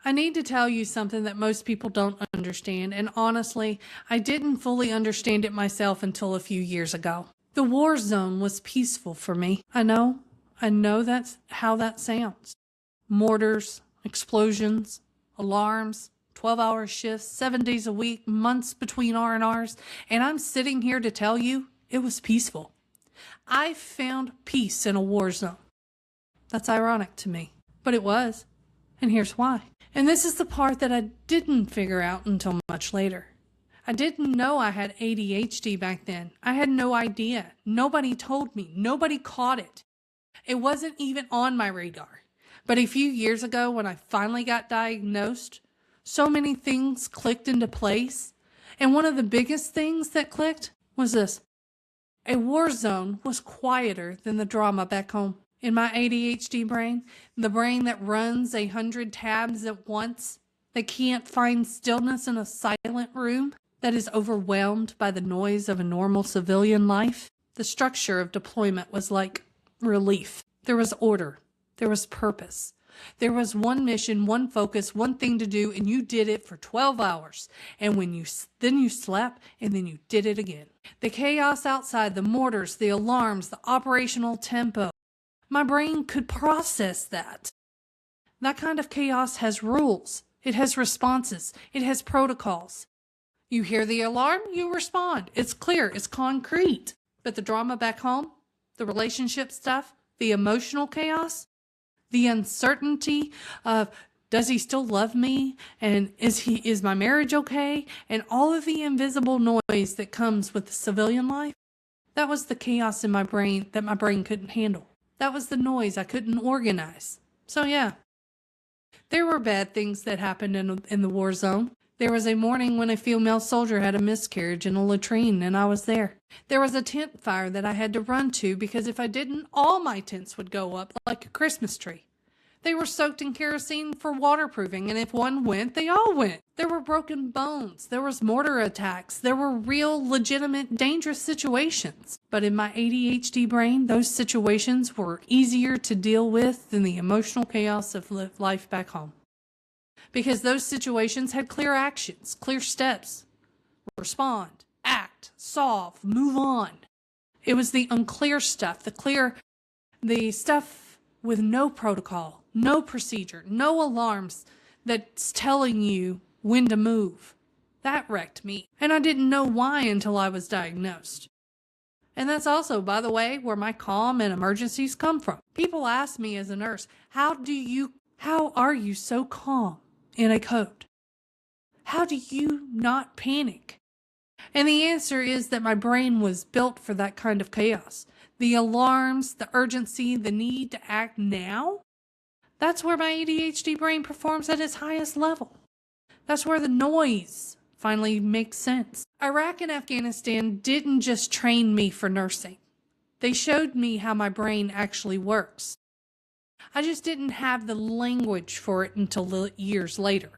I need to tell you something that most people don't understand, and honestly, I didn't fully understand it myself until a few years ago. The war zone was peaceful for me. I know that's how that sounds. Mortars, explosions, alarms, 12-hour shifts, 7 days a week, months between R&Rs, and I'm sitting here to tell you it was peaceful. I found peace in a war zone. That's ironic to me, but it was, and here's why. And this is the part that I didn't figure out until much later. I didn't know I had ADHD back then. I had no idea. Nobody told me. Nobody caught it. It wasn't even on my radar. But a few years ago, when I finally got diagnosed, so many things clicked into place. And one of the biggest things that clicked was this. A war zone was quieter than the drama back home. In my ADHD brain, the brain that runs 100 tabs at once, that can't find stillness in a silent room, that is overwhelmed by the noise of a normal civilian life, the structure of deployment was like relief. There was order. There was purpose. There was one mission, one focus, one thing to do, and you did it for 12 hours. And then you slept, and then you did it again. The chaos outside, the mortars, the alarms, the operational tempo, my brain could process that. That kind of chaos has rules. It has responses. It has protocols. You hear the alarm, you respond. It's clear, it's concrete. But the drama back home, the relationship stuff, the emotional chaos, the uncertainty of does he still love me? And is my marriage okay? And all of the invisible noise that comes with the civilian life, that was the chaos in my brain that my brain couldn't handle. That was the noise I couldn't organize. So yeah, there were bad things that happened in the war zone. There was a morning when a female soldier had a miscarriage in a latrine, and I was there. There was a tent fire that I had to run to because if I didn't, all my tents would go up like a Christmas tree. They were soaked in kerosene for waterproofing, and if one went, they all went. There were broken bones. There was mortar attacks. There were real, legitimate, dangerous situations. But in my ADHD brain, those situations were easier to deal with than the emotional chaos of life back home. Because those situations had clear actions, clear steps. Respond, act, solve, move on. It was the unclear stuff, the stuff with no protocol, no procedure, no alarms that's telling you when to move. That wrecked me, and I didn't know why until I was diagnosed. And that's also, by the way, where my calm and emergencies come from. People ask me as a nurse, how are you so calm in a code? How do you not panic? And the answer is that my brain was built for that kind of chaos. The alarms, the urgency, the need to act now, that's where my ADHD brain performs at its highest level. That's where the noise finally makes sense. Iraq and Afghanistan didn't just train me for nursing. They showed me how my brain actually works. I just didn't have the language for it until years later.